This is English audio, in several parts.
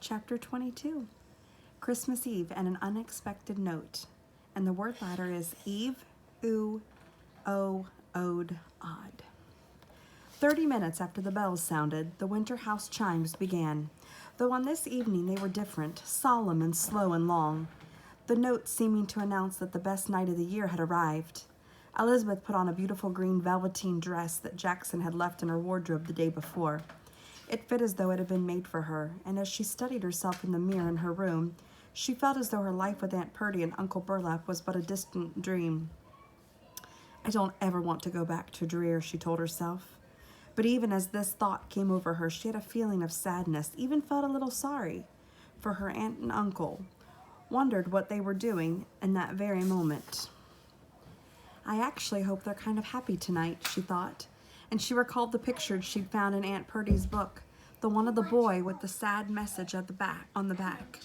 Chapter 22, Christmas Eve and an Unexpected Note. And the word ladder is Eve, oo, ode, odd. 30 minutes after the bells sounded, the Winterhouse chimes began, though on this evening they were different, solemn and slow and long, the notes seeming to announce that the best night of the year had arrived. Elizabeth put on a beautiful green velveteen dress that Jackson had left in her wardrobe the day before. It fit as though it had been made for her, and as she studied herself in the mirror in her room, she felt as though her life with Aunt Purdy and Uncle Burlap was but a distant dream. I don't ever want to go back to Dreer, she told herself. But even as this thought came over her, she had a feeling of sadness, even felt a little sorry for her aunt and uncle, wondered what they were doing in that very moment. I actually hope they're kind of happy tonight, she thought, and she recalled the pictures she'd found in Aunt Purdy's book, the one of the boy with the sad message on the back.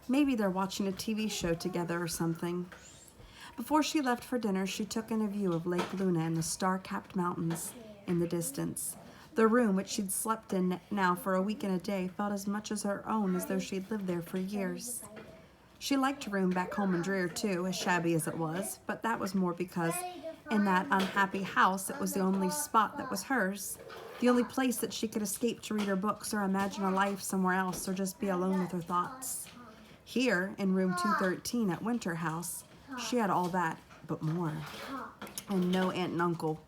Maybe they're watching a TV show together or something. Before she left for dinner, she took in a view of Lake Luna and the star-capped mountains in the distance. The room, which she'd slept in now for a week and a day, felt as much as her own as though she'd lived there for years. She liked her room back home in Dreer, too, as shabby as it was, but that was more because in that unhappy house it was the only spot that was hers, the only place that she could escape to read her books or imagine a life somewhere else or just be alone with her thoughts. Here, in room 213 at Winterhouse, she had all that, but more. And no aunt and uncle,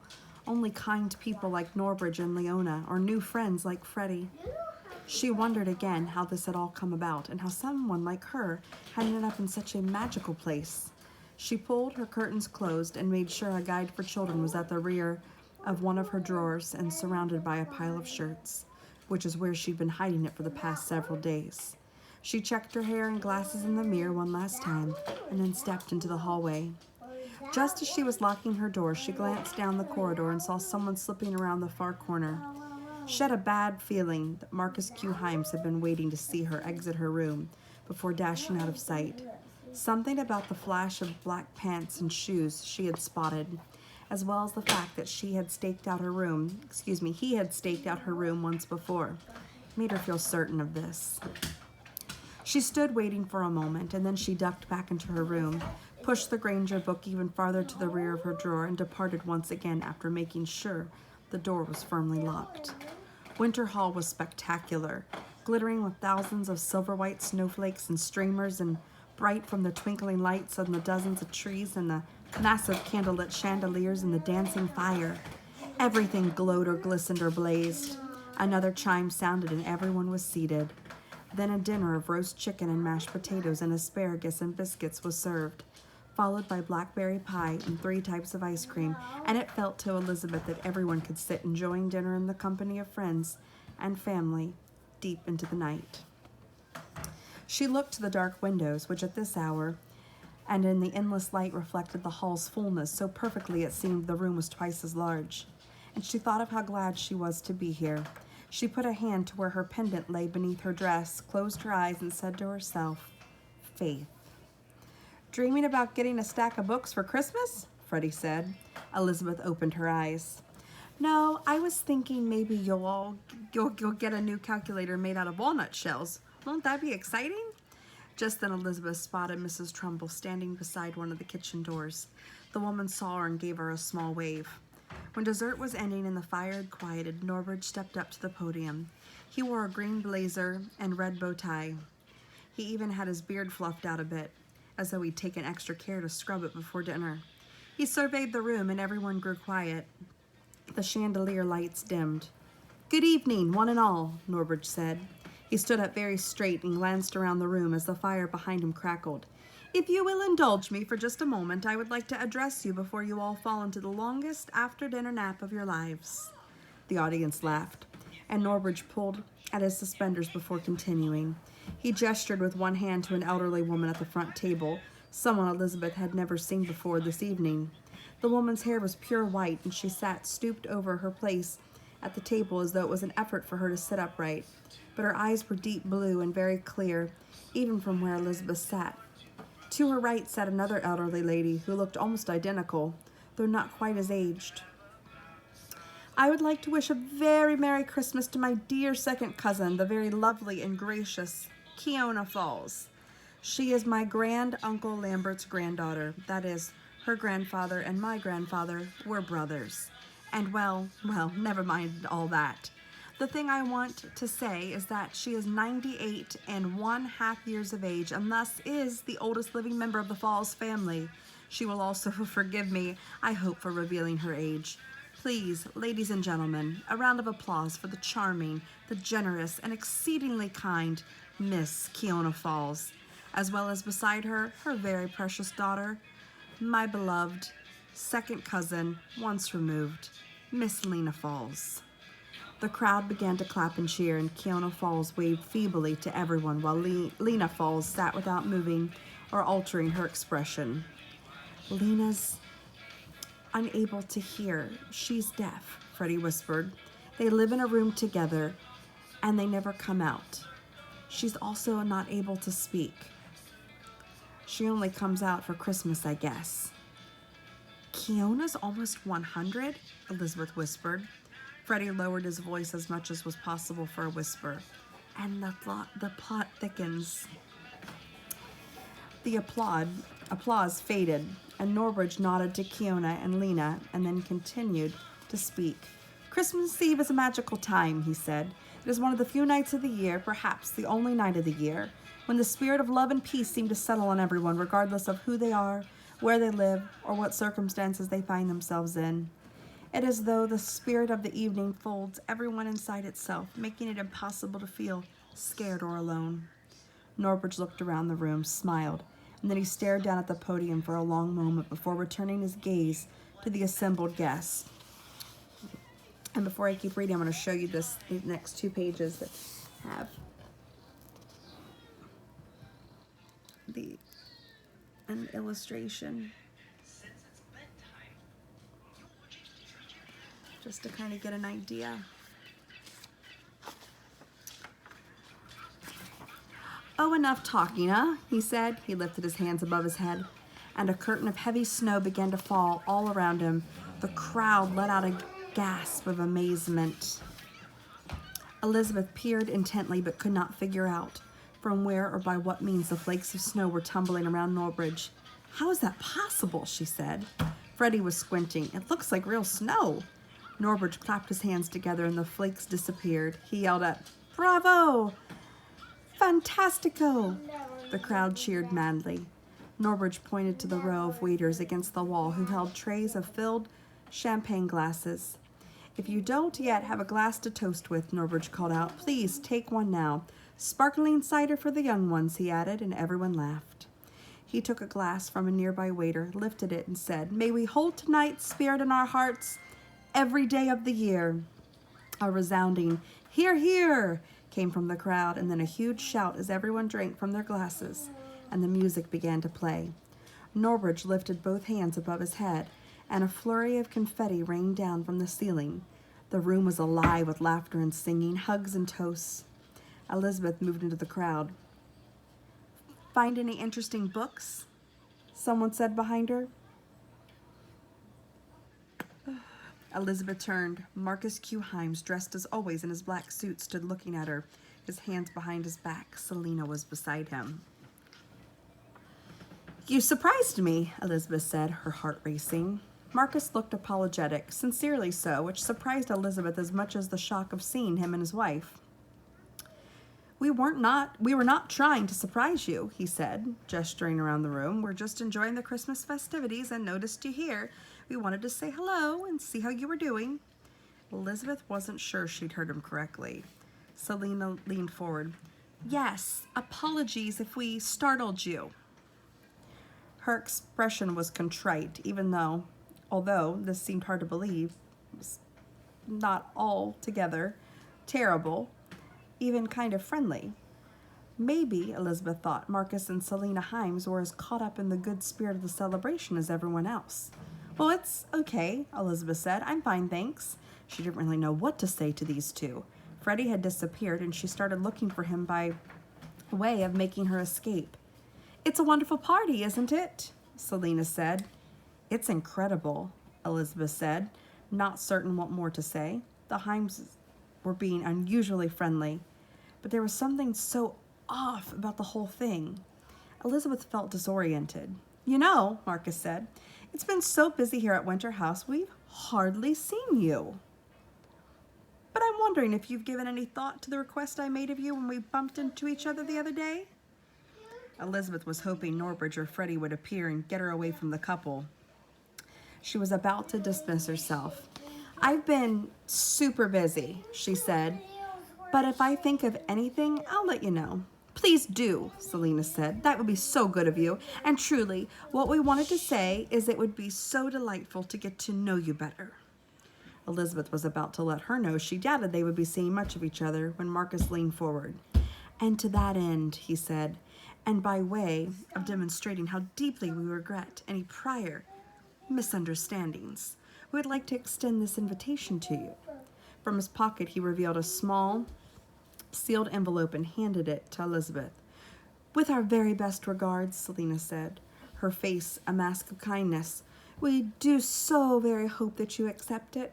only kind people like Norbridge and Leona, or new friends like Freddie. She wondered again how this had all come about, and how someone like her had ended up in such a magical place. She pulled her curtains closed and made sure a guide for children was at the rear of one of her drawers and surrounded by a pile of shirts, which is where she'd been hiding it for the past several days. She checked her hair and glasses in the mirror one last time and then stepped into the hallway. Just as she was locking her door, she glanced down the corridor and saw someone slipping around the far corner. She had a bad feeling that Marcus Q. Himes had been waiting to see her exit her room before dashing out of sight. Something about the flash of black pants and shoes she had spotted, as well as the fact that he had staked out her room once before, made her feel certain of this. She stood waiting for a moment, and then she ducked back into her room, pushed the Granger book even farther to the rear of her drawer, and departed once again after making sure the door was firmly locked. Winter Hall was spectacular, glittering with thousands of silver-white snowflakes and streamers, and bright from the twinkling lights on the dozens of trees and the massive candlelit chandeliers and the dancing fire. Everything glowed or glistened or blazed. Another chime sounded and everyone was seated. Then a dinner of roast chicken and mashed potatoes and asparagus and biscuits was served, followed by blackberry pie and 3 types of ice cream, and it felt to Elizabeth that everyone could sit enjoying dinner in the company of friends and family deep into the night. She looked to the dark windows, which at this hour, and in the endless light reflected the hall's fullness so perfectly it seemed the room was twice as large, and she thought of how glad she was to be here. She put a hand to where her pendant lay beneath her dress, closed her eyes, and said to herself, "Faith." "Dreaming about getting a stack of books for Christmas?" Freddie said. Elizabeth opened her eyes. "No, I was thinking maybe you'll get a new calculator made out of walnut shells. Won't that be exciting?" Just then Elizabeth spotted Mrs. Trumbull standing beside one of the kitchen doors. The woman saw her and gave her a small wave. When dessert was ending and the fire had quieted, Norbridge stepped up to the podium. He wore a green blazer and red bow tie. He even had his beard fluffed out a bit, as though he'd taken extra care to scrub it before dinner. He surveyed the room and everyone grew quiet. The chandelier lights dimmed. "Good evening, one and all," Norbridge said. He stood up very straight and glanced around the room as the fire behind him crackled. "If you will indulge me for just a moment, I would like to address you before you all fall into the longest after-dinner nap of your lives." The audience laughed, and Norbridge pulled at his suspenders before continuing. He gestured with one hand to an elderly woman at the front table, someone Elizabeth had never seen before this evening. The woman's hair was pure white, and she sat stooped over her place at the table as though it was an effort for her to sit upright, but her eyes were deep blue and very clear, even from where Elizabeth sat. To her right sat another elderly lady who looked almost identical, though not quite as aged. "I would like to wish a very Merry Christmas to my dear second cousin, the very lovely and gracious Kiona Falls. She is my grand Uncle Lambert's granddaughter. That is, her grandfather and my grandfather were brothers. And well, never mind all that. The thing I want to say is that she is 98 and 1/2 years of age and thus is the oldest living member of the Falls family. She will also forgive me, I hope, for revealing her age. Please, ladies and gentlemen, a round of applause for the charming, the generous, and exceedingly kind Miss Kiona Falls, as well as beside her, her very precious daughter, my beloved second cousin, once removed, Miss Lena Falls. The crowd began to clap and cheer, and Kiona Falls waved feebly to everyone while Lena Falls sat without moving or altering her expression. Lena's unable to hear. She's deaf, Freddie whispered. They live in a room together, and they never come out. She's also not able to speak. She only comes out for Christmas, I guess. Kiona's almost 100, Elizabeth whispered. Freddie lowered his voice as much as was possible for a whisper, and the plot thickens. The applause faded, and Norbridge nodded to Kiona and Lena and then continued to speak. Christmas Eve is a magical time, he said. It is one of the few nights of the year, perhaps the only night of the year, when the spirit of love and peace seem to settle on everyone, regardless of who they are, where they live, or what circumstances they find themselves in. It is as though the spirit of the evening folds everyone inside itself, making it impossible to feel scared or alone. Norbridge looked around the room, smiled, and then he stared down at the podium for a long moment before returning his gaze to the assembled guests. And before I keep reading, I'm going to show you these next 2 pages that have an illustration. Just to kind of get an idea. Oh, enough talking, huh? He said. He lifted his hands above his head, and a curtain of heavy snow began to fall all around him. The crowd let out a gasp of amazement. Elizabeth peered intently but could not figure out from where or by what means the flakes of snow were tumbling around Norbridge. How is that possible? She said. Freddie was squinting. It looks like real snow. Norbridge clapped his hands together and the flakes disappeared. He yelled out, Bravo! Fantastico! The crowd cheered madly. Norbridge pointed to the row of waiters against the wall who held trays of filled champagne glasses. If you don't yet have a glass to toast with, Norbridge called out, please take one now. Sparkling cider for the young ones, he added, and everyone laughed. He took a glass from a nearby waiter, lifted it, and said, May we hold tonight's spirit in our hearts every day of the year. A resounding, hear, hear, came from the crowd, and then a huge shout as everyone drank from their glasses, and the music began to play. Norbridge lifted both hands above his head, and a flurry of confetti rained down from the ceiling. The room was alive with laughter and singing, hugs and toasts. Elizabeth moved into the crowd. Find any interesting books? Someone said behind her. Elizabeth turned. Marcus Q. Himes, dressed as always in his black suit, stood looking at her, his hands behind his back. Selina was beside him. You surprised me, Elizabeth said, her heart racing. Marcus looked apologetic, sincerely so, which surprised Elizabeth as much as the shock of seeing him and his wife. We were not trying to surprise you, he said, gesturing around the room. We're just enjoying the Christmas festivities and noticed you here. We wanted to say hello and see how you were doing. Elizabeth wasn't sure she'd heard him correctly. Selina leaned forward. Yes, apologies if we startled you. Her expression was contrite, although this seemed hard to believe, it was not altogether terrible, even kind of friendly. Maybe, Elizabeth thought, Marcus and Selina Himes were as caught up in the good spirit of the celebration as everyone else. Well, it's okay, Elizabeth said. I'm fine, thanks. She didn't really know what to say to these two. Freddie had disappeared, and she started looking for him by way of making her escape. It's a wonderful party, isn't it? Selina said. It's incredible, Elizabeth said, not certain what more to say. The Himes were being unusually friendly, but there was something so off about the whole thing. Elizabeth felt disoriented. You know, Marcus said, it's been so busy here at Winterhouse, we've hardly seen you. But I'm wondering if you've given any thought to the request I made of you when we bumped into each other the other day? Elizabeth was hoping Norbridge or Freddie would appear and get her away from the couple. She was about to dismiss herself. I've been super busy, she said, but if I think of anything, I'll let you know. Please do, Selena said. That would be so good of you. And truly, what we wanted to say is it would be so delightful to get to know you better. Elizabeth was about to let her know she doubted they would be seeing much of each other when Marcus leaned forward. And to that end, he said, and by way of demonstrating how deeply we regret any prior misunderstandings, we would like to extend this invitation to you. From his pocket, he revealed a small, sealed envelope and handed it to Elizabeth. With our very best regards, Selena said, her face a mask of kindness. We do so very hope that you accept it.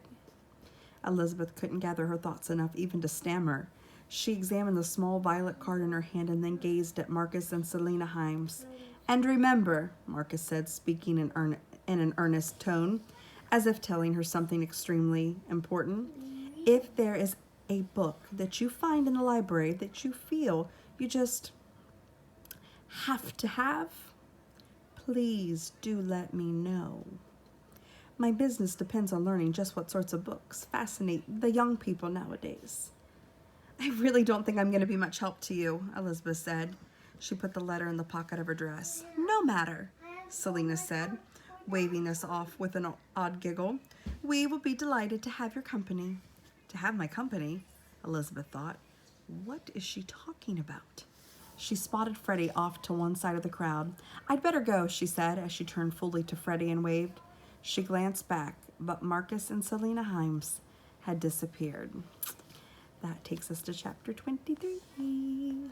Elizabeth couldn't gather her thoughts enough even to stammer. She examined the small violet card in her hand and then gazed at Marcus and Selena Hymes. And remember, Marcus said, speaking in an earnest tone, as if telling her something extremely important, if there is a book that you find in the library that you feel you just have to have, please do let me know. My business depends on learning just what sorts of books fascinate the young people nowadays. I really don't think I'm going to be much help to you, Elizabeth said. She put the letter in the pocket of her dress. No matter, Selena said, waving us off with an odd giggle. We will be delighted to have your company. To have my company, Elizabeth thought. What is she talking about? She spotted Freddie off to one side of the crowd. I'd better go, she said, as she turned fully to Freddie and waved. She glanced back, but Marcus and Selena Hymes had disappeared. That takes us to chapter 23.